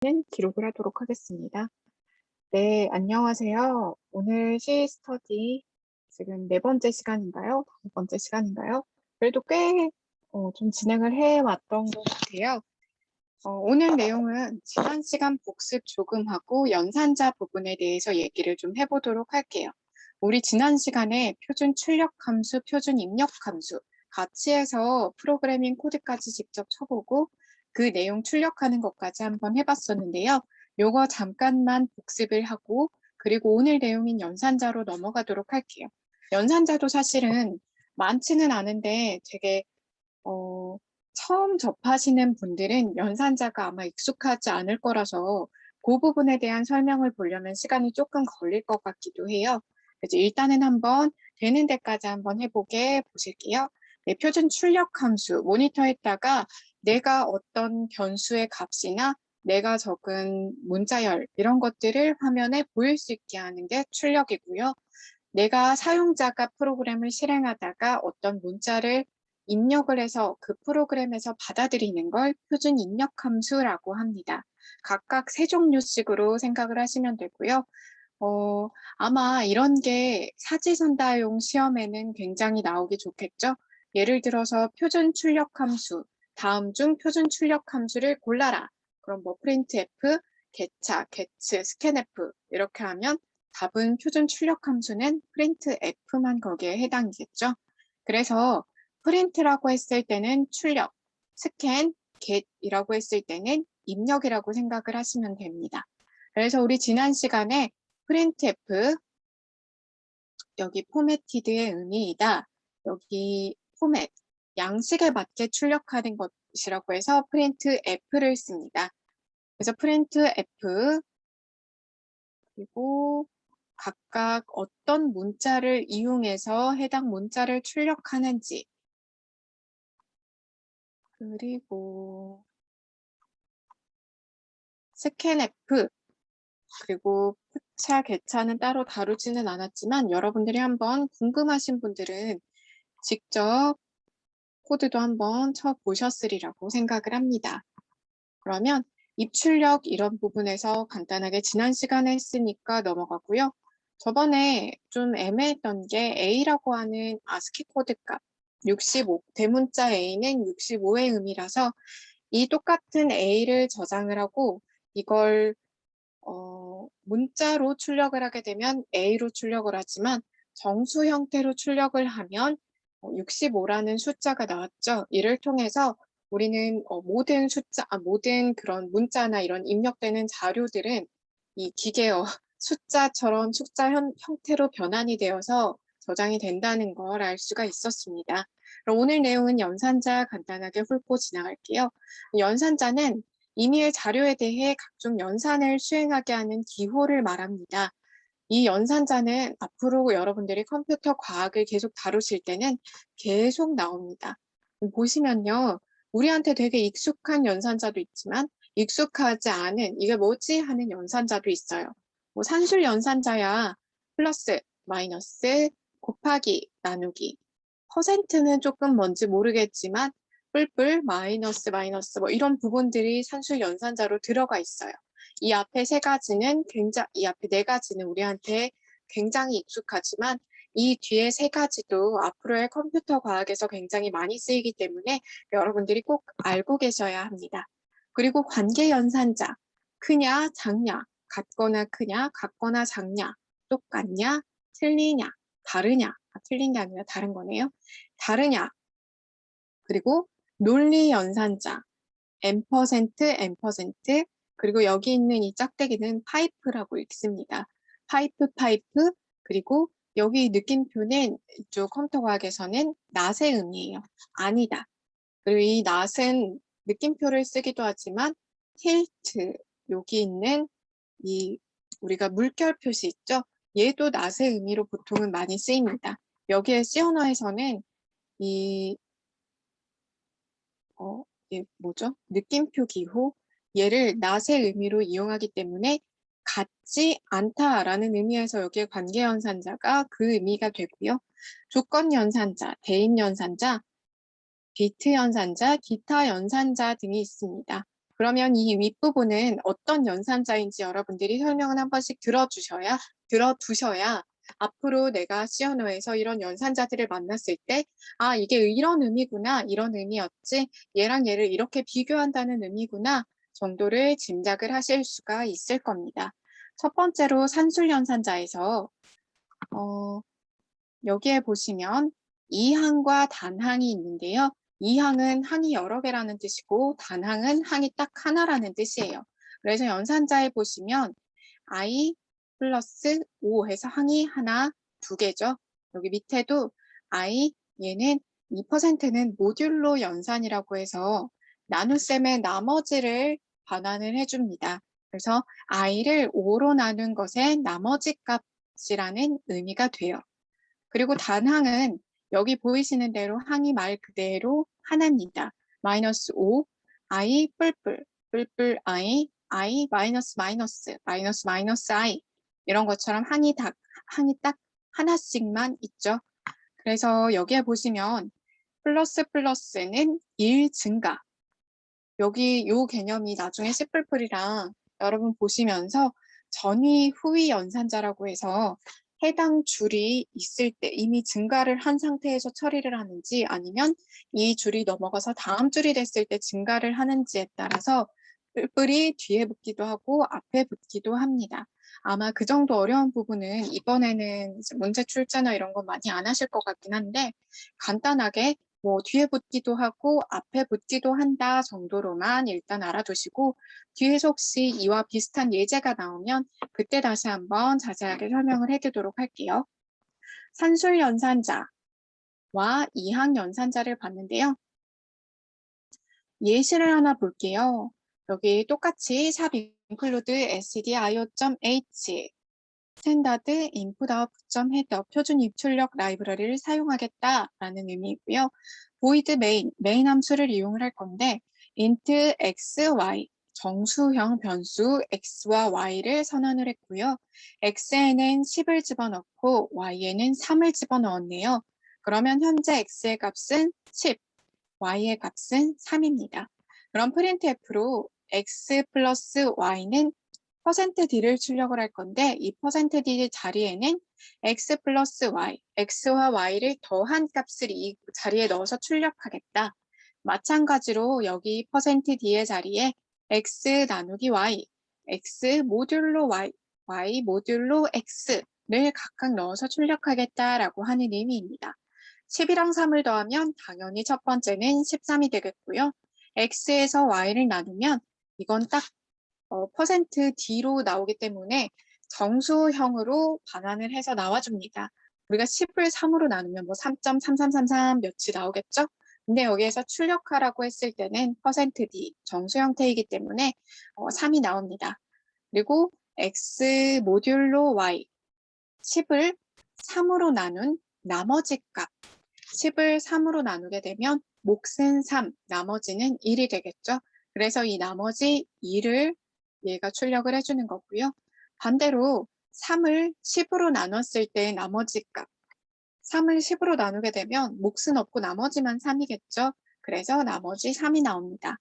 기록을 하도록 하겠습니다. 네, 안녕하세요. 오늘 시스터디 지금 네 번째 시간인가요? 다섯 번째 시간인가요? 그래도 꽤 좀 진행을 해왔던 것 같아요. 오늘 내용은 지난 시간 복습 조금 하고 연산자 부분에 대해서 얘기를 좀 해보도록 할게요. 우리 지난 시간에 표준 출력 함수, 표준 입력 함수 같이 해서 프로그래밍 코드까지 직접 쳐보고 그 내용 출력하는 것까지 한번 해봤었는데요. 요거 잠깐만 복습을 하고 그리고 오늘 내용인 연산자로 넘어가도록 할게요. 연산자도 사실은 많지는 않은데 되게 처음 접하시는 분들은 연산자가 아마 익숙하지 않을 거라서 그 부분에 대한 설명을 보려면 시간이 조금 걸릴 것 같기도 해요. 그래서 일단은 한번 되는 데까지 한번 해보게 보실게요. 네, 표준 출력 함수 모니터에다가 내가 어떤 변수의 값이나 내가 적은 문자열 이런 것들을 화면에 보일 수 있게 하는 게 출력이고요. 내가 사용자가 프로그램을 실행하다가 어떤 문자를 입력을 해서 그 프로그램에서 받아들이는 걸 표준 입력 함수라고 합니다. 각각 세 종류씩으로 생각을 하시면 되고요. 아마 이런 게 사지선다용 시험에는 굉장히 나오기 좋겠죠. 예를 들어서 표준 출력 함수, 다음 중 표준 출력 함수를 골라라. 그럼 뭐 printf, get차, gets, scanf 이렇게 하면 답은 표준 출력 함수는 printf만 거기에 해당이겠죠. 그래서 print라고 했을 때는 출력, scan, get이라고 했을 때는 입력이라고 생각을 하시면 됩니다. 그래서 우리 지난 시간에 printf, 여기 formatted의 의미이다. 여기 format, 양식에 맞게 출력하는 것이라고 해서 printf를 씁니다. 그래서 printf, 그리고 각각 어떤 문자를 이용해서 해당 문자를 출력하는지, 그리고 scanf, 그리고 푸차, 개차는 따로 다루지는 않았지만 여러분들이 한번 궁금하신 분들은 직접 코드도 한번 쳐보셨으리라고 생각을 합니다. 그러면 입출력 이런 부분에서 간단하게 지난 시간에 했으니까 넘어가고요. 저번에 좀 애매했던 게 A라고 하는 아스키 코드 값 65, 대문자 A는 65의 의미라서 이 똑같은 A를 저장을 하고 이걸 문자로 출력을 하게 되면 A로 출력을 하지만 정수 형태로 출력을 하면 65라는 숫자가 나왔죠. 이를 통해서 우리는 모든 모든 그런 문자나 이런 입력되는 자료들은 이 기계어 숫자처럼 숫자 형태로 변환이 되어서 저장이 된다는 걸 알 수가 있었습니다. 그럼 오늘 내용은 연산자 간단하게 훑고 지나갈게요. 연산자는 임의의 자료에 대해 각종 연산을 수행하게 하는 기호를 말합니다. 이 연산자는 앞으로 여러분들이 컴퓨터 과학을 계속 다루실 때는 계속 나옵니다. 보시면요. 우리한테 되게 익숙한 연산자도 있지만 익숙하지 않은 이게 뭐지 하는 연산자도 있어요. 뭐 산술 연산자야 플러스, 마이너스, 곱하기, 나누기. 퍼센트는 조금 뭔지 모르겠지만 뿔뿔, 마이너스, 마이너스 뭐 이런 부분들이 산술 연산자로 들어가 있어요. 이 앞에 이 앞에 네 가지는 우리한테 굉장히 익숙하지만 이 뒤에 세 가지도 앞으로의 컴퓨터 과학에서 굉장히 많이 쓰이기 때문에 여러분들이 꼭 알고 계셔야 합니다. 그리고 관계 연산자, 크냐, 작냐, 같거나 크냐, 같거나 작냐, 똑같냐, 틀리냐, 다르냐, 틀린 게 아니라 다른 거네요. 다르냐, 그리고 논리 연산자, n%, 그리고 여기 있는 이 짝대기는 파이프라고 읽습니다. 파이프, 그리고 여기 느낌표는 이쪽 컴퓨터 과학에서는 낫의 의미예요. 아니다. 그리고 이 낫은 느낌표를 쓰기도 하지만 틸트, 여기 있는 이 우리가 물결 표시 있죠? 얘도 낫의 의미로 보통은 많이 쓰입니다. 여기에 시언어에서는 이 얘 뭐죠? 느낌표 기호 얘를 낫의 의미로 이용하기 때문에 같지 않다라는 의미에서 여기에 관계연산자가 그 의미가 되고요. 조건연산자, 대인연산자, 비트연산자, 기타연산자 등이 있습니다. 그러면 이 윗부분은 어떤 연산자인지 여러분들이 설명을 한 번씩 들어두셔야 앞으로 내가 시어너에서 이런 연산자들을 만났을 때, 아, 이게 이런 의미구나, 이런 의미였지, 얘랑 얘를 이렇게 비교한다는 의미구나 정도를 짐작을 하실 수가 있을 겁니다. 첫 번째로 산술연산자에서 여기에 보시면 이항과 단항이 있는데요. 이항은 항이 여러 개라는 뜻이고 단항은 항이 딱 하나라는 뜻이에요. 그래서 연산자에 보시면 I 플러스 5 해서 항이 하나, 두 개죠. 여기 밑에도 I, 얘는 2%는 모듈로 연산이라고 해서 나눗셈의 나머지를 반환을 해줍니다. 그래서 I를 5로 나눈 것의 나머지 값이라는 의미가 돼요. 그리고 단항은 여기 보이시는 대로 항이 말 그대로 하나입니다. 마이너스 5, I 뿔뿔, 뿔뿔 I, I 마이너스 마이너스, 마이너스 마이너스 I 이런 것처럼 항이 딱 하나씩만 있죠. 그래서 여기에 보시면 플러스 플러스는 1 증가. 여기 요 개념이 나중에 씨뿔뿔이랑 여러분 보시면서 전위 후위 연산자라고 해서 해당 줄이 있을 때 이미 증가를 한 상태에서 처리를 하는지 아니면 이 줄이 넘어가서 다음 줄이 됐을 때 증가를 하는지에 따라서 뿔뿔이 뒤에 붙기도 하고 앞에 붙기도 합니다. 아마 그 정도 어려운 부분은 이번에는 문제 출제나 이런 거 많이 안 하실 것 같긴 한데 간단하게 뭐 뒤에 붙기도 하고 앞에 붙기도 한다 정도로만 일단 알아두시고 뒤에서 혹시 이와 비슷한 예제가 나오면 그때 다시 한번 자세하게 설명을 해드리도록 할게요. 산술 연산자와 이항 연산자를 봤는데요. 예시를 하나 볼게요. 여기 똑같이 샵 include stdio.h 스탠다드 input output header 표준 입출력 라이브러리를 사용하겠다라는 의미이고요. void main 함수를 이용을 할 건데 int x, y 정수형 변수 x와 y를 선언을 했고요. x에는 10을 집어넣고 y에는 3을 집어넣었네요. 그러면 현재 x의 값은 10, y의 값은 3입니다. 그럼 printf로 x 플러스 y는 %d를 출력을 할 건데 이 %d 자리에는 x 플러스 y, x와 y를 더한 값을 이 자리에 넣어서 출력하겠다. 마찬가지로 여기 %d의 자리에 x 나누기 y, x 모듈로 y, y 모듈로 x를 각각 넣어서 출력하겠다라고 하는 의미입니다. 10이랑 3을 더하면 당연히 첫 번째는 13이 되겠고요. x에서 y를 나누면 이건 딱 %d로 나오기 때문에 정수형으로 반환을 해서 나와줍니다. 우리가 10을 3으로 나누면 뭐 3.3333 몇이 나오겠죠? 근데 여기에서 출력하라고 했을 때는 %d 정수 형태이기 때문에 3이 나옵니다. 그리고 x 모듈로 y 10을 3으로 나눈 나머지 값 10을 3으로 나누게 되면 몫은 3, 나머지는 1이 되겠죠? 그래서 이 나머지 2를 얘가 출력을 해주는 거고요. 반대로 3을 10으로 나눴을 때 나머지 값 3을 10으로 나누게 되면 몫은 없고 나머지만 3이겠죠? 그래서 나머지 3이 나옵니다.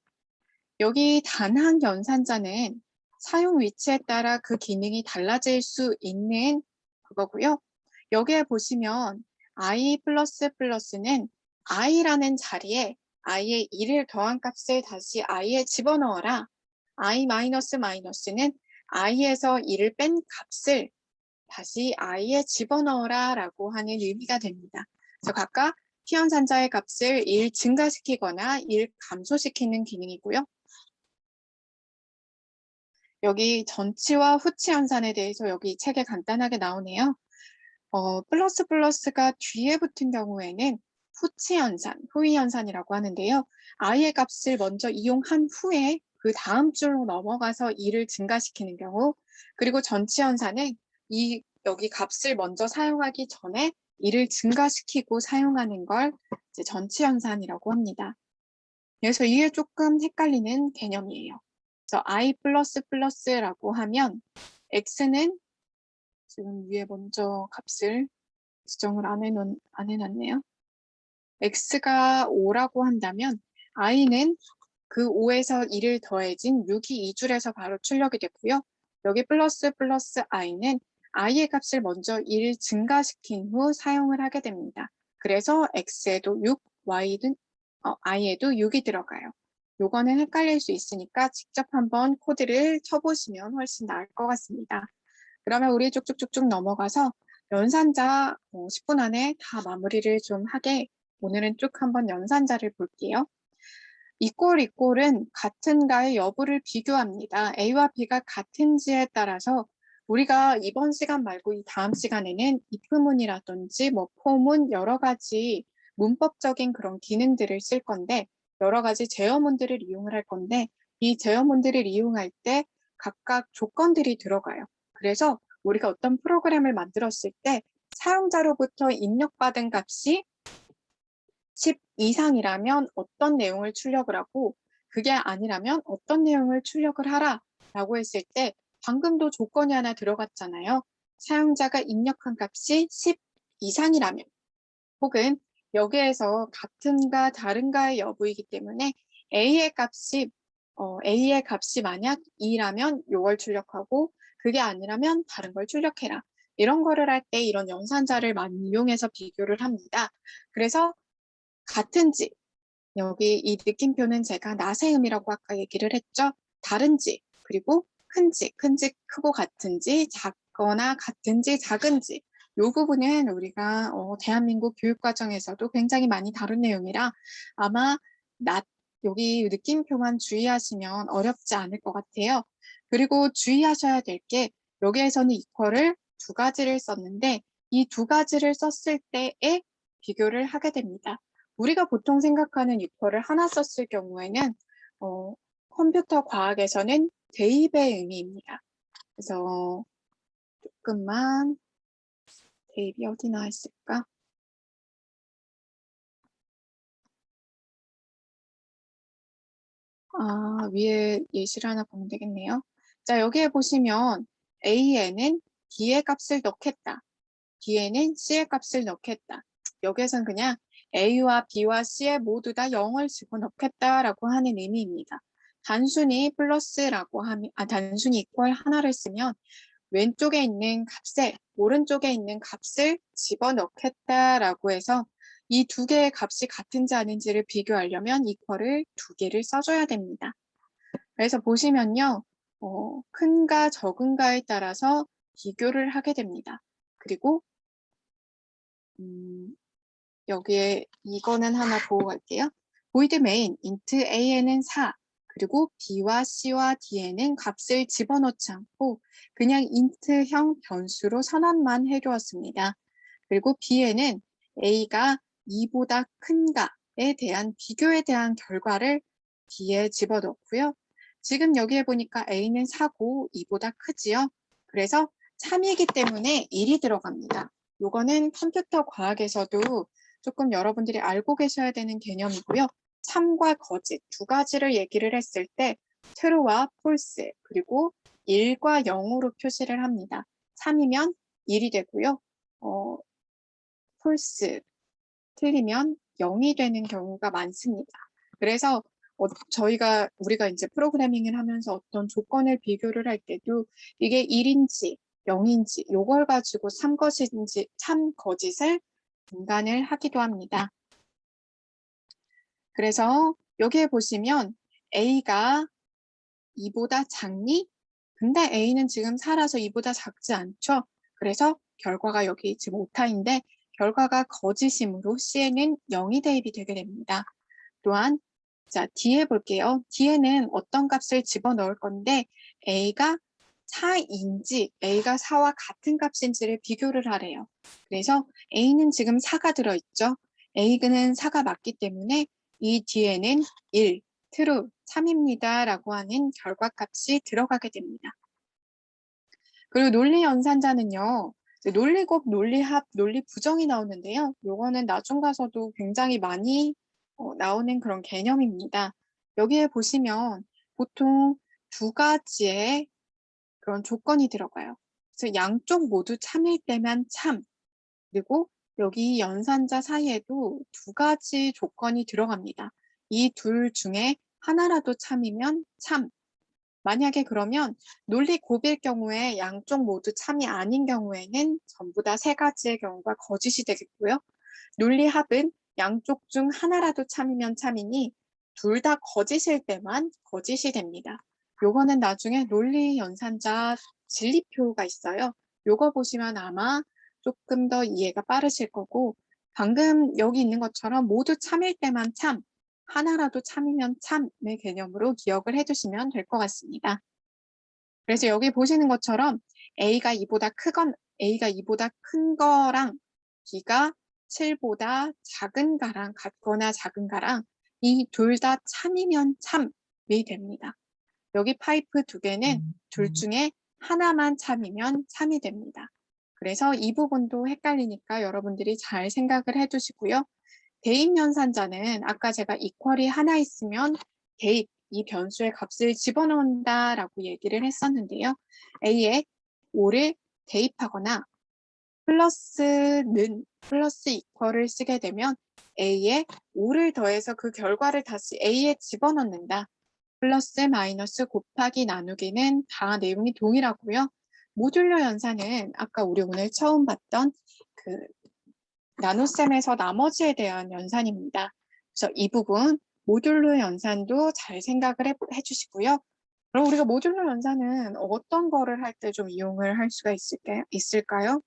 여기 단항 연산자는 사용 위치에 따라 그 기능이 달라질 수 있는 그거고요. 여기에 보시면 i 플러스 플러스는 i라는 자리에 i의 1을 더한 값을 다시 i에 집어넣어라. i 마이너스 마이너스는 i에서 1을 뺀 값을 다시 i에 집어넣어라 라고 하는 의미가 됩니다. 그래서 각각 피연산자의 값을 1 증가시키거나 1 감소시키는 기능이고요. 여기 전치와 후치 연산에 대해서 여기 책에 간단하게 나오네요. 플러스 플러스가 뒤에 붙은 경우에는 후치 연산, 후위 연산이라고 하는데요. i의 값을 먼저 이용한 후에 그 다음 줄로 넘어가서 2를 증가시키는 경우, 그리고 전치 연산은 여기 값을 먼저 사용하기 전에 2를 증가시키고 사용하는 걸 이제 전치 연산이라고 합니다. 그래서 이게 조금 헷갈리는 개념이에요. 그래서 i 플러스 플러스라고 하면 x는 지금 위에 먼저 값을 지정을 안 해놨네요. x가 5라고 한다면 i는 그 5에서 1을 더해진 6이 2줄에서 바로 출력이 됐고요. 여기 플러스 i는 i의 값을 먼저 1 증가시킨 후 사용을 하게 됩니다. 그래서 x에도 6, i에도 6이 들어가요. 요거는 헷갈릴 수 있으니까 직접 한번 코드를 쳐보시면 훨씬 나을 것 같습니다. 그러면 우리 쭉쭉쭉쭉 넘어가서 연산자 10분 안에 다 마무리를 좀 하게 오늘은 쭉 한번 연산자를 볼게요. 이꼴은 같은가의 여부를 비교합니다. A와 B가 같은지에 따라서 우리가 이번 시간 말고 이 다음 시간에는 if문이라든지 뭐 for문 여러 가지 문법적인 그런 기능들을 쓸 건데 여러 가지 제어문들을 이용을 할 건데 이 제어문들을 이용할 때 각각 조건들이 들어가요. 그래서 우리가 어떤 프로그램을 만들었을 때 사용자로부터 입력받은 값이 10 이상이라면 어떤 내용을 출력을 하고 그게 아니라면 어떤 내용을 출력을 하라 라고 했을 때 방금도 조건이 하나 들어갔잖아요. 사용자가 입력한 값이 10 이상이라면 혹은 여기에서 같은가 다른가의 여부이기 때문에 A의 값이 만약 2라면 이걸 출력하고 그게 아니라면 다른 걸 출력해라. 이런 거를 할 때 이런 연산자를 많이 이용해서 비교를 합니다. 그래서 같은지, 여기 이 느낌표는 제가 나세음이라고 아까 얘기를 했죠. 다른지, 그리고 큰지 크고 같은지, 작거나 같은지, 작은지. 이 부분은 우리가 대한민국 교육과정에서도 굉장히 많이 다룬 내용이라 아마 여기 느낌표만 주의하시면 어렵지 않을 것 같아요. 그리고 주의하셔야 될 게 여기에서는 이퀄을 두 가지를 썼는데 이 두 가지를 썼을 때에 비교를 하게 됩니다. 우리가 보통 생각하는 이퀄을 하나 썼을 경우에는 컴퓨터 과학에서는 대입의 의미입니다. 그래서 조금만 대입이 어디 나와 있을까? 위에 예시를 하나 보면 되겠네요. 자, 여기에 보시면 A에는 D의 값을 넣겠다. B에는 C의 값을 넣겠다. 여기에선 그냥 A와 B와 C에 모두 다 0을 집어넣겠다라고 하는 의미입니다. 단순히 플러스라고 하면, 단순히 이퀄 하나를 쓰면 왼쪽에 있는 값에 오른쪽에 있는 값을 집어넣겠다라고 해서 이 두 개의 값이 같은지 아닌지를 비교하려면 이퀄을 두 개를 써줘야 됩니다. 그래서 보시면요, 큰가 적은가에 따라서 비교를 하게 됩니다. 그리고 여기에 이거는 하나 보고 갈게요. void main int a에는 4 그리고 b와 c와 d에는 값을 집어넣지 않고 그냥 int형 변수로 선언만 해두었습니다. 그리고 b에는 a가 2보다 큰가에 대한 비교에 대한 결과를 b에 집어넣고요. 지금 여기에 보니까 a는 4고 2보다 크지요. 그래서 3이기 때문에 1이 들어갑니다. 요거는 컴퓨터 과학에서도 조금 여러분들이 알고 계셔야 되는 개념이고요. 참과 거짓 두 가지를 얘기를 했을 때 true와 false 그리고 1과 0으로 표시를 합니다. 3이면 1이 되고요. false 틀리면 0이 되는 경우가 많습니다. 그래서 우리가 이제 프로그래밍을 하면서 어떤 조건을 비교를 할 때도 이게 1인지 0인지 요걸 가지고 참 거짓을 분간을 하기도 합니다. 그래서 여기에 보시면 A가 2보다 작니? 근데 A는 지금 4라서 2보다 작지 않죠? 그래서 결과가 여기 지금 오타인데 결과가 거짓이므로 C에는 0이 대입이 되게 됩니다. 또한 자 D에 볼게요. D에는 어떤 값을 집어넣을 건데 A가 4인지 A가 4와 같은 값인지를 비교를 하래요. 그래서 A는 지금 4가 들어있죠. A는 4가 맞기 때문에 이 뒤에는 1, true, 3입니다. 라고 하는 결과값이 들어가게 됩니다. 그리고 논리 연산자는요. 논리곱, 논리합, 논리부정이 나오는데요. 요거는 나중 가서도 굉장히 많이 나오는 그런 개념입니다. 여기에 보시면 보통 두 가지의 그런 조건이 들어가요. 그래서 양쪽 모두 참일 때만 참, 그리고 여기 연산자 사이에도 두 가지 조건이 들어갑니다. 이 둘 중에 하나라도 참이면 참. 만약에 그러면 논리 곱일 경우에 양쪽 모두 참이 아닌 경우에는 전부 다 세 가지의 경우가 거짓이 되겠고요. 논리 합은 양쪽 중 하나라도 참이면 참이니 둘 다 거짓일 때만 거짓이 됩니다. 요거는 나중에 논리 연산자 진리표가 있어요. 요거 보시면 아마 조금 더 이해가 빠르실 거고, 방금 여기 있는 것처럼 모두 참일 때만 참, 하나라도 참이면 참의 개념으로 기억을 해두시면 될 것 같습니다. 그래서 여기 보시는 것처럼 A가 2보다 큰 거랑 B가 7보다 작은가랑 같거나 작은가랑 이 둘 다 참이면 참이 됩니다. 여기 파이프 두 개는 둘 중에 하나만 참이면 참이 됩니다. 그래서 이 부분도 헷갈리니까 여러분들이 잘 생각을 해두시고요. 대입연산자는 아까 제가 이퀄이 하나 있으면 대입, 이 변수의 값을 집어넣는다라고 얘기를 했었는데요. A에 5를 대입하거나 플러스 이퀄을 쓰게 되면 A에 5를 더해서 그 결과를 다시 A에 집어넣는다. 플러스 마이너스 곱하기 나누기는 다 내용이 동일하고요. 모듈러 연산은 아까 우리 오늘 처음 봤던 그 나눗셈에서 나머지에 대한 연산입니다. 그래서 이 부분 모듈러 연산도 잘 생각을 해주시고요. 그럼 우리가 모듈러 연산은 어떤 거를 할 때 좀 이용을 할 수가 있을까요?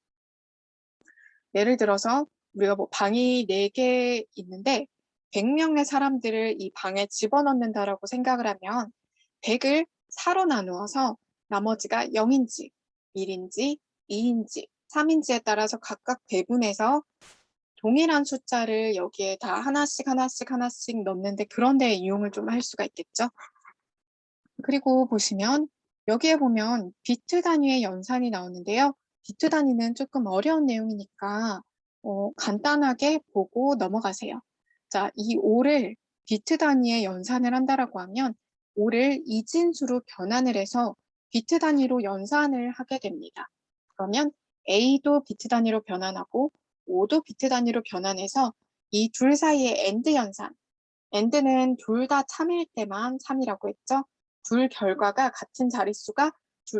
예를 들어서 우리가 뭐 방이 4개 있는데 100명의 사람들을 이 방에 집어넣는다라고 생각을 하면 100을 4로 나누어서 나머지가 0인지, 1인지, 2인지, 3인지에 따라서 각각 배분해서 동일한 숫자를 여기에 다 하나씩 넣는데 그런 데 이용을 좀 할 수가 있겠죠. 그리고 보시면 여기에 보면 비트 단위의 연산이 나오는데요. 비트 단위는 조금 어려운 내용이니까 간단하게 보고 넘어가세요. 자, 이 5를 비트 단위의 연산을 한다라고 하면 5를 이진수로 변환을 해서 비트 단위로 연산을 하게 됩니다. 그러면 A도 비트 단위로 변환하고 5도 비트 단위로 변환해서 이 둘 사이의 AND 연산, AND는 둘 다 참일 때만 참이라고 했죠. 둘 결과가 같은 자릿수가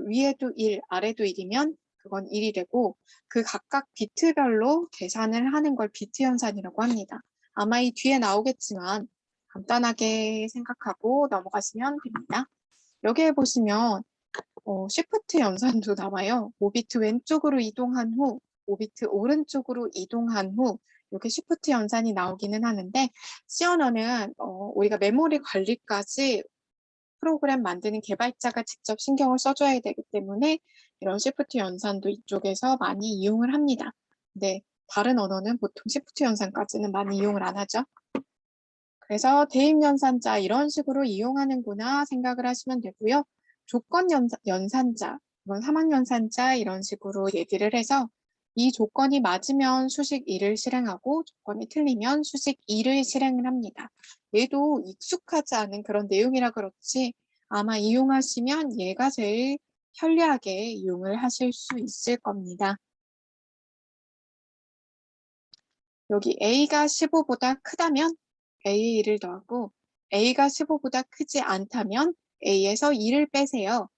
위에도 1, 아래도 1이면 그건 1이 되고 그 각각 비트별로 계산을 하는 걸 비트 연산이라고 합니다. 아마 이 뒤에 나오겠지만 간단하게 생각하고 넘어가시면 됩니다. 여기에 보시면 시프트 연산도 나와요. 5비트 왼쪽으로 이동한 후 5비트 오른쪽으로 이동한 후 이렇게 시프트 연산이 나오기는 하는데 C 언어는 우리가 메모리 관리까지 프로그램 만드는 개발자가 직접 신경을 써줘야 되기 때문에 이런 시프트 연산도 이쪽에서 많이 이용을 합니다. 근데 다른 언어는 보통 시프트 연산까지는 많이 이용을 안 하죠. 그래서 대입 연산자 이런 식으로 이용하는구나 생각을 하시면 되고요. 조건 연산자, 이건 3학년산자 이런 식으로 얘기를 해서 이 조건이 맞으면 수식 1을 실행하고 조건이 틀리면 수식 2를 실행을 합니다. 얘도 익숙하지 않은 그런 내용이라 그렇지 아마 이용하시면 얘가 제일 편리하게 이용을 하실 수 있을 겁니다. 여기 A가 15보다 크다면 A에 1을 더하고 A가 15보다 크지 않다면 A에서 2를 빼세요.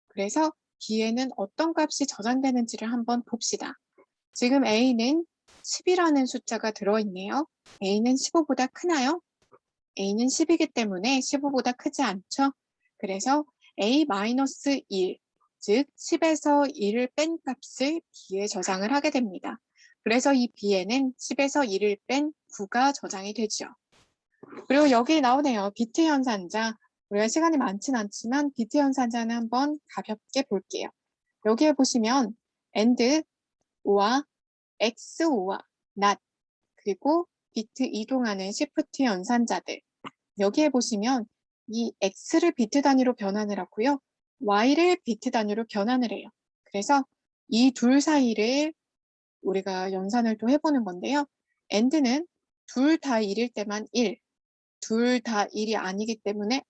그래서 B에는 어떤 값이 저장되는지를 한번 봅시다. 지금 A는 10이라는 숫자가 들어있네요. A는 15보다 크나요? A는 10이기 때문에 15보다 크지 않죠? 그래서 A-1, 즉 10에서 1을 뺀 값을 B에 저장을 하게 됩니다. 그래서 이 B에는 10에서 1을 뺀 9가 저장이 되죠. 그리고 여기 나오네요. 비트 연산자. 우리가 시간이 많진 않지만 비트 연산자는 한번 가볍게 볼게요. 여기에 보시면 AND, OR, XOR, NOT, 그리고 비트 이동하는 시프트 연산자들. 여기에 보시면 이 X를 비트 단위로 변환을 하고요. Y를 비트 단위로 변환을 해요. 그래서 이 둘 사이를 우리가 연산을 또 해보는 건데요. AND는 둘 다 1일 때만 1, 둘 다 1이 아니기 때문에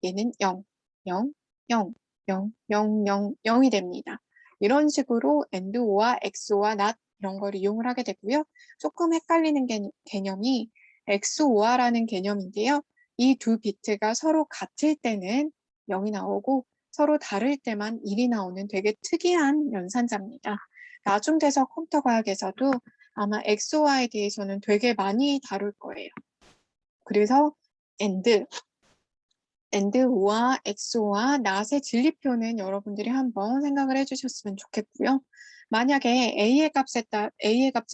얘는 0, 0, 0, 0, 0, 0, 0이 됩니다. 이런 식으로 AND, OR, XOR, NOT 이런 걸 이용을 하게 되고요. 조금 헷갈리는 개념이 XOR라는 개념인데요. 이 두 비트가 서로 같을 때는 0이 나오고 서로 다를 때만 1이 나오는 되게 특이한 연산자입니다. 나중 돼서 컴퓨터 과학에서도 아마 XOR에 대해서는 되게 많이 다룰 거예요. 그래서 AND와 XOR와 NOT의 진리표는 여러분들이 한번 생각을 해주셨으면 좋겠고요. 만약에 A의 값에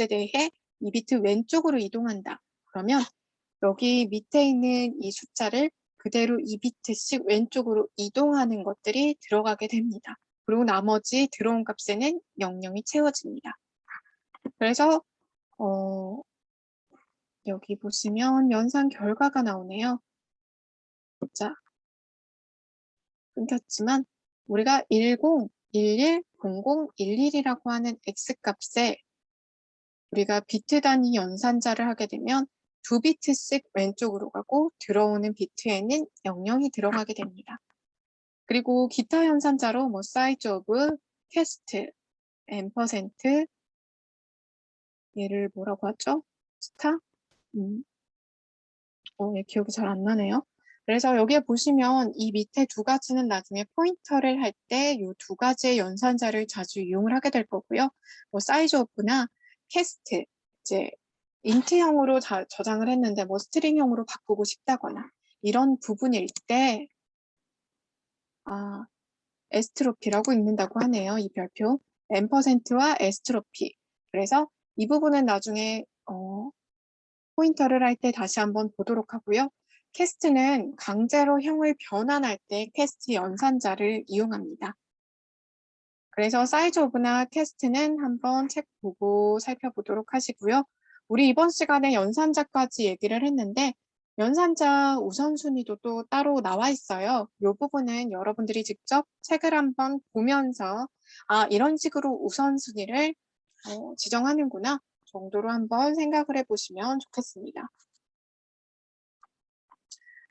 대해 이 비트 왼쪽으로 이동한다. 그러면 여기 밑에 있는 이 숫자를 그대로 2비트씩 왼쪽으로 이동하는 것들이 들어가게 됩니다. 그리고 나머지 들어온 값에는 00이 채워집니다. 그래서 여기 보시면 연산 결과가 나오네요. 자, 끊겼지만 우리가 10, 11, 00, 11이라고 하는 X값에 우리가 비트 단위 연산자를 하게 되면 2비트씩 왼쪽으로 가고 들어오는 비트에는 00이 들어가게 됩니다. 그리고 기타 연산자로 뭐 size of, cast, %, 얘를 뭐라고 하죠? 스타? 기억이 잘 안 나네요. 그래서 여기에 보시면 이 밑에 두 가지는 나중에 포인터를 할 때 이 두 가지의 연산자를 자주 이용을 하게 될 거고요. 뭐 size of나 cast, 이제 인트형으로 저장을 했는데 뭐 스트링형으로 바꾸고 싶다거나 이런 부분일 때 에스트로피라고 읽는다고 하네요. 이 별표. %와 에스트로피. 그래서 이 부분은 나중에 포인터를 할 때 다시 한번 보도록 하고요. 캐스트는 강제로 형을 변환할 때 캐스트 연산자를 이용합니다. 그래서 사이즈 오브나 캐스트는 한번 책 보고 살펴보도록 하시고요. 우리 이번 시간에 연산자까지 얘기를 했는데 연산자 우선순위도 또 따로 나와 있어요. 이 부분은 여러분들이 직접 책을 한번 보면서 이런 식으로 우선순위를 지정하는구나 정도로 한번 생각을 해보시면 좋겠습니다.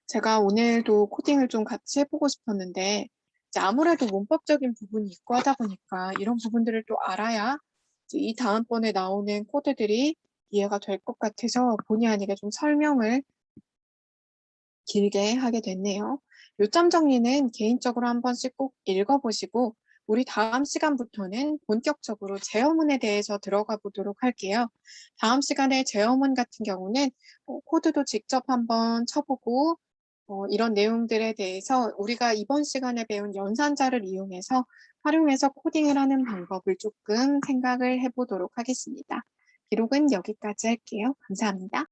제가 오늘도 코딩을 좀 같이 해보고 싶었는데 이제 아무래도 문법적인 부분이 있고 하다 보니까 이런 부분들을 또 알아야 이제 이 다음번에 나오는 코드들이 이해가 될 것 같아서 본의 아니게 좀 설명을 길게 하게 됐네요. 요점 정리는 개인적으로 한 번씩 꼭 읽어보시고 우리 다음 시간부터는 본격적으로 제어문에 대해서 들어가 보도록 할게요. 다음 시간에 제어문 같은 경우는 코드도 직접 한번 쳐보고 이런 내용들에 대해서 우리가 이번 시간에 배운 연산자를 이용해서 활용해서 코딩을 하는 방법을 조금 생각을 해보도록 하겠습니다. 기록은 여기까지 할게요. 감사합니다.